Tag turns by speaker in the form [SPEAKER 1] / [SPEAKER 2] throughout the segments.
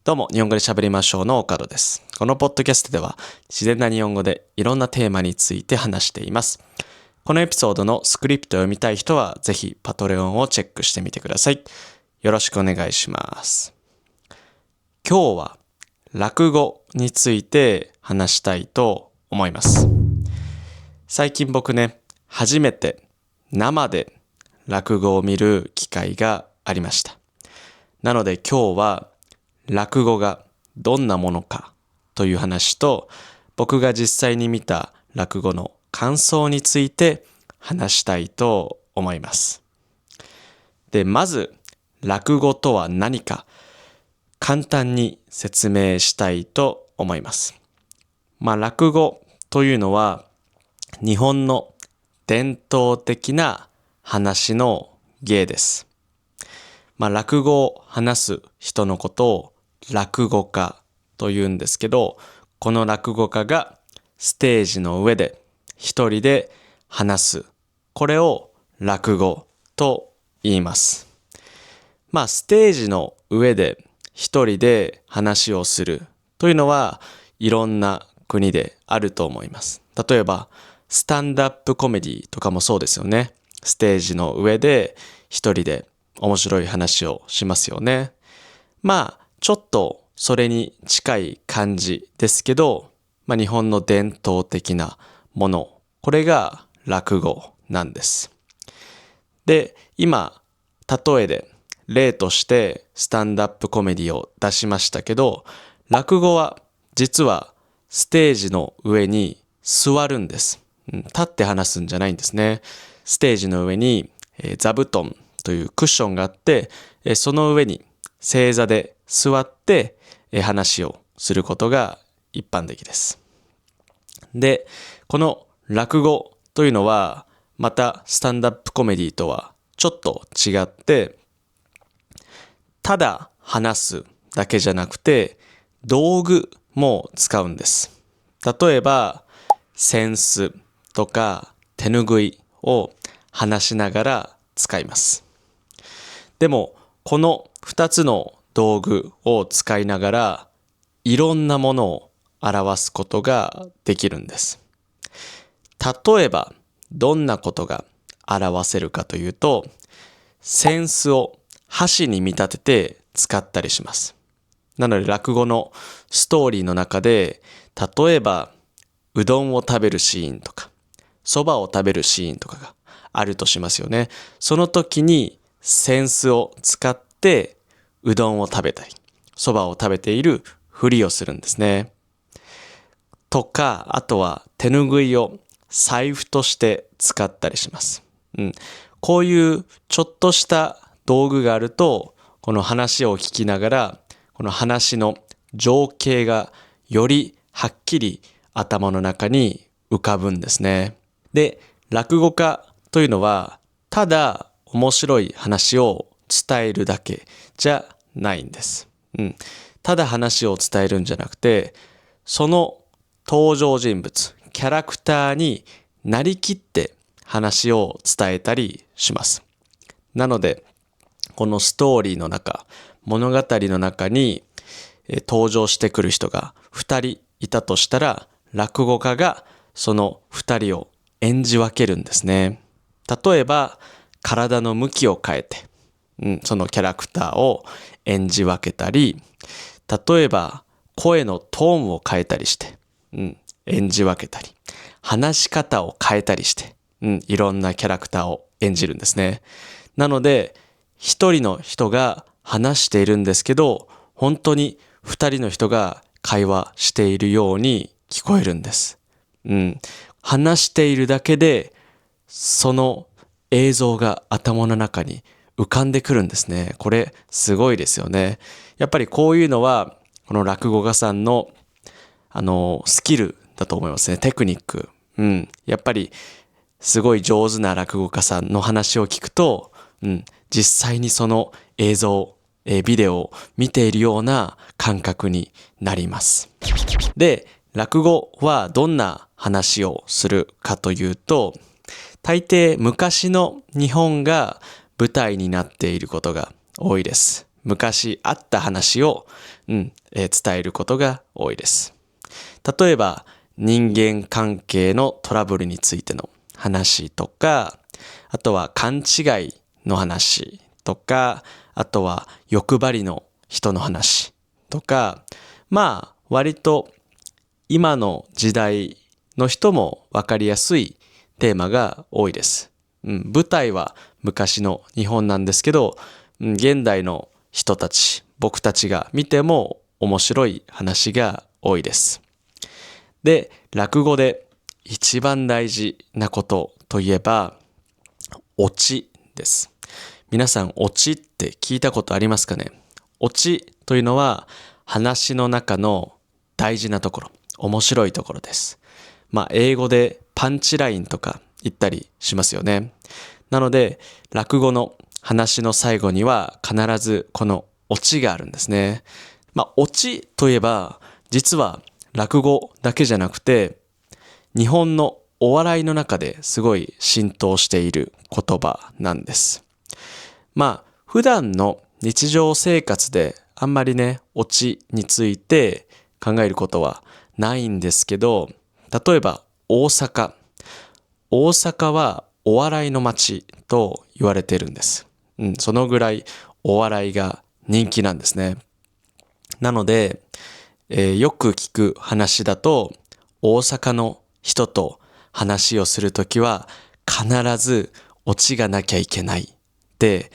[SPEAKER 1] どうも、日本語で喋りましょうの岡戸です。このポッドキャストでは自然な日本語でいろんなテーマについて話しています。このエピソードのスクリプトを読みたい人はぜひパトレオンをチェックしてみてください。よろしくお願いします。今日は落語について話したいと思います。最近僕ね、初めて生で落語を見る機会がありました。なので今日は落語がどんなものかという話と、僕が実際に見た落語の感想について話したいと思います。で、まず落語とは何か簡単に説明したいと思います。落語というのは日本の伝統的な話の芸です。落語を話す人のことを落語家と言うんですけど、この落語家がステージの上で一人で話す。これを落語と言います。ステージの上で一人で話をするというのはいろんな国であると思います。例えば、スタンダップコメディとかもそうですよね。ステージの上で一人で面白い話をしますよね。ちょっとそれに近い感じですけど、日本の伝統的なもの、これが落語なんです。で、今、例えで例としてスタンダップコメディを出しましたけど、落語は実はステージの上に座るんです。立って話すんじゃないんですね。ステージの上に座布団というクッションがあって、その上に正座で座って話をすることが一般的です。で、この落語というのはまたスタンダップコメディとはちょっと違って、ただ話すだけじゃなくて道具も使うんです。例えば扇子とか手ぬぐいを話しながら使います。でもこの2つの道具を使いながらいろんなものを表すことができるんです。例えばどんなことが表せるかというと、扇子を箸に見立てて使ったりします。なので落語のストーリーの中で、例えばうどんを食べるシーンとかそばを食べるシーンとかがあるとしますよね。その時に扇子を使ってうどんを食べたりそばを食べているふりをするんですね。とか、あとは手ぬぐいを財布として使ったりします。こういうちょっとした道具があると、この話を聞きながらこの話の情景がよりはっきり頭の中に浮かぶんですね。で、落語家というのはただ面白い話を伝えるだけじゃないんです。ただ話を伝えるんじゃなくて、その登場人物、キャラクターになりきって話を伝えたりします。なので、このストーリーの中、物語の中に登場してくる人が2人いたとしたら、落語家がその2人を演じ分けるんですね。例えば、体の向きを変えて、そのキャラクターを演じ分けたり、例えば声のトーンを変えたりして、演じ分けたり、話し方を変えたりして、いろんなキャラクターを演じるんですね。なので、一人の人が話しているんですけど、本当に二人の人が会話しているように聞こえるんです。話しているだけで、その映像が頭の中に浮かんでくるんですね。これすごいですよね。やっぱりこういうのはこの落語家さんのスキルだと思いますね。テクニック。やっぱりすごい上手な落語家さんの話を聞くと、実際にその映像、ビデオを見ているような感覚になります。で、落語はどんな話をするかというと、大抵昔の日本が舞台になっていることが多いです。昔あった話を、伝えることが多いです。例えば、人間関係のトラブルについての話とか、あとは勘違いの話とか、あとは欲張りの人の話とか、割と今の時代の人もわかりやすいテーマが多いです。舞台は昔の日本なんですけど、現代の人たち、僕たちが見ても面白い話が多いです。で、落語で一番大事なことといえば、オチです。皆さん、オチって聞いたことありますかね？オチというのは、話の中の大事なところ、面白いところです。英語でパンチラインとか言ったりしますよね。なので、落語の話の最後には必ずこのオチがあるんですね。オチといえば、実は落語だけじゃなくて、日本のお笑いの中ですごい浸透している言葉なんです。普段の日常生活であんまりね、オチについて考えることはないんですけど、例えば大阪。大阪はお笑いの街と言われているんです。そのぐらいお笑いが人気なんですね。なので、よく聞く話だと、大阪の人と話をするときは必ずオチがなきゃいけないって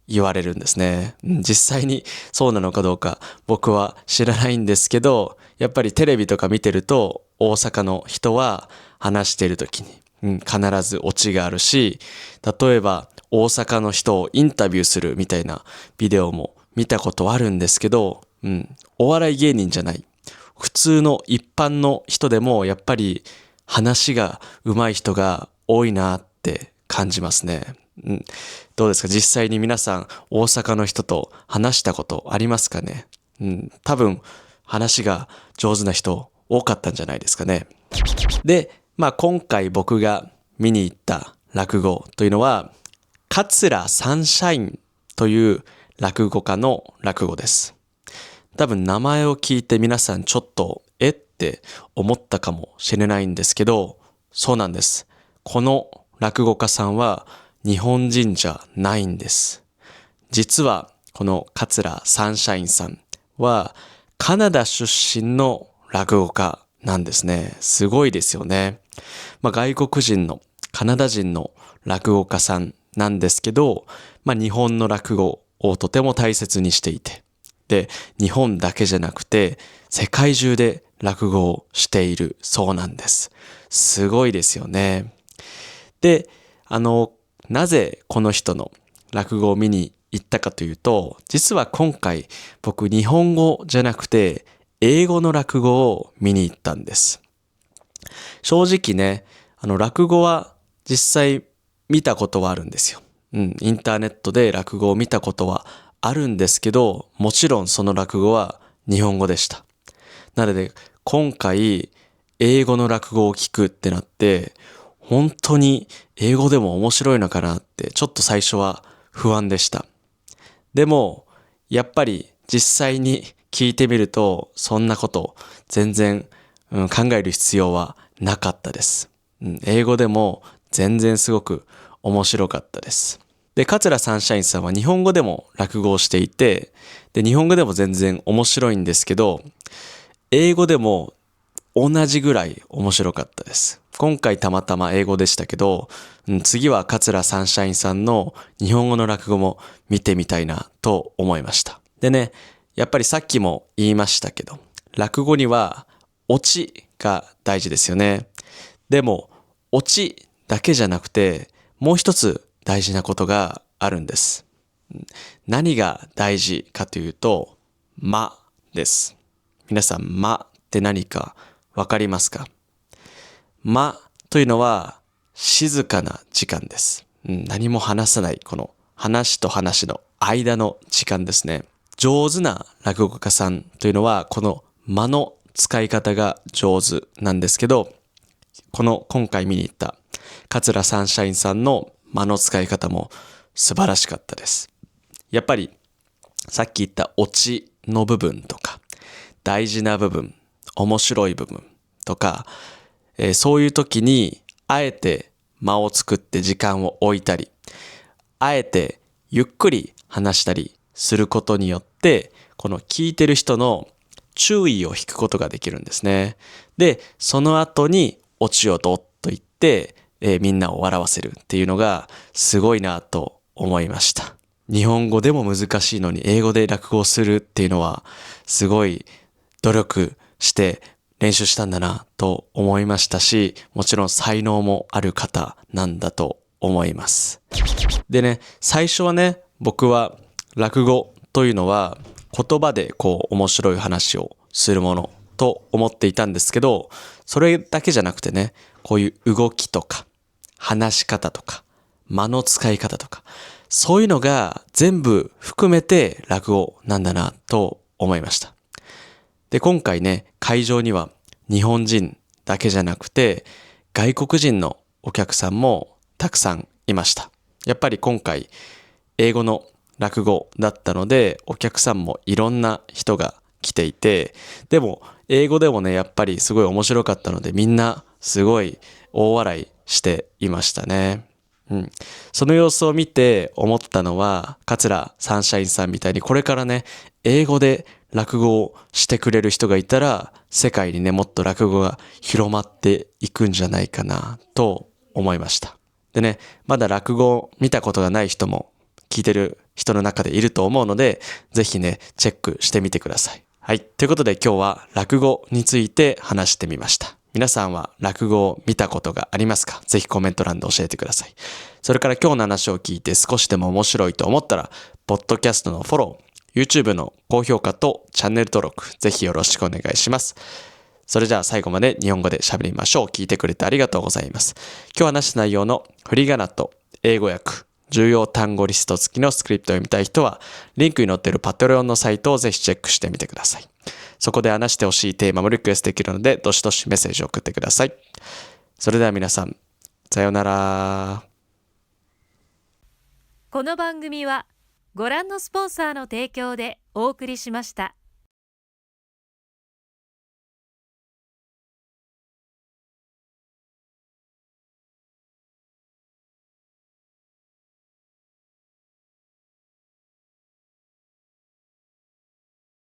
[SPEAKER 1] 言われるんですね。実際にそうなのかどうか僕は知らないんですけど、やっぱりテレビとか見てると大阪の人は話しているときに、必ずオチがあるし、例えば大阪の人をインタビューするみたいなビデオも見たことあるんですけど、お笑い芸人じゃない。普通の一般の人でもやっぱり話が上手い人が多いなって感じますね。どうですか？実際に皆さん大阪の人と話したことありますかね？多分話が上手な人多かったんじゃないですかね。で、今回僕が見に行った落語というのは、桂サンシャインという落語家の落語です。多分名前を聞いて皆さんちょっとって思ったかもしれないんですけど、そうなんです。この落語家さんは日本人じゃないんです。実はこの桂サンシャインさんはカナダ出身の落語家なんですね。すごいですよね。外国人のカナダ人の落語家さんなんですけど、日本の落語をとても大切にしていて、で、日本だけじゃなくて世界中で落語をしているそうなんです。すごいですよね。で、なぜこの人の落語を見に行ったかというと、実は今回僕日本語じゃなくて英語の落語を見に行ったんです。正直ね、落語は実際見たことはあるんですよ。インターネットで落語を見たことはあるんですけど、もちろんその落語は日本語でした。なので今回英語の落語を聞くってなって、本当に英語でも面白いのかなってちょっと最初は不安でした。でもやっぱり実際に聞いてみるとそんなこと全然、考える必要はなかったです。英語でも全然すごく面白かったです。で、桂サンシャインさんは日本語でも落語をしていて、で、日本語でも全然面白いんですけど、英語でも同じぐらい面白かったです。今回たまたま英語でしたけど、次は桂サンシャインさんの日本語の落語も見てみたいなと思いました。でね、やっぱりさっきも言いましたけど、落語にはオチが大事ですよね。でも、オチだけじゃなくて、もう一つ大事なことがあるんです。何が大事かというと、間です。皆さん、間って何かわかりますか？間というのは静かな時間です。何も話さない、この話と話の間の時間ですね。上手な落語家さんというのは、この間の使い方が上手なんですけど、今回見に行った桂サンシャインさんの間の使い方も素晴らしかったです。やっぱりさっき言ったオチの部分とか、大事な部分、面白い部分とか、そういう時にあえて間を作って時間を置いたり、あえてゆっくり話したりすることによって、この聞いてる人の注意を引くことができるんですね。で、その後にオチをドッと言って、みんなを笑わせるっていうのがすごいなと思いました。日本語でも難しいのに英語で落語をするっていうのはすごい努力して練習したんだなと思いましたし、もちろん才能もある方なんだと思います。でね、最初はね、僕は落語というのは言葉で面白い話をするものと思っていたんですけど、それだけじゃなくてね、こういう動きとか話し方とか間の使い方とか、そういうのが全部含めて落語なんだなと思いました。で、今回ね、会場には日本人だけじゃなくて外国人のお客さんもたくさんいました。やっぱり今回英語の落語だったので、お客さんもいろんな人が来ていて、でも英語でもね、やっぱりすごい面白かったので、みんなすごい大笑いしていましたね。その様子を見て思ったのは、桂サンシャインさんみたいにこれからね、英語で落語をしてくれる人がいたら、世界にね、もっと落語が広まっていくんじゃないかなと思いました。でね、まだ落語を見たことがない人も聞いてる人の中でいると思うので、ぜひね、チェックしてみてください。はい。ということで今日は落語について話してみました。皆さんは落語を見たことがありますか？ぜひコメント欄で教えてください。それから今日の話を聞いて少しでも面白いと思ったら、ポッドキャストのフォロー、YouTube の高評価とチャンネル登録、ぜひよろしくお願いします。それじゃあ最後まで日本語で喋りましょう。聞いてくれてありがとうございます。今日話した内容の振り仮名と英語訳、重要単語リスト付きのスクリプトを読みたい人は、リンクに載っている Patreon のサイトをぜひチェックしてみてください。そこで話してほしいテーマもリクエストできるので、どしどしメッセージを送ってください。それでは皆さん、さようなら。
[SPEAKER 2] この番組はご覧のスポンサーの提供でお送りしました。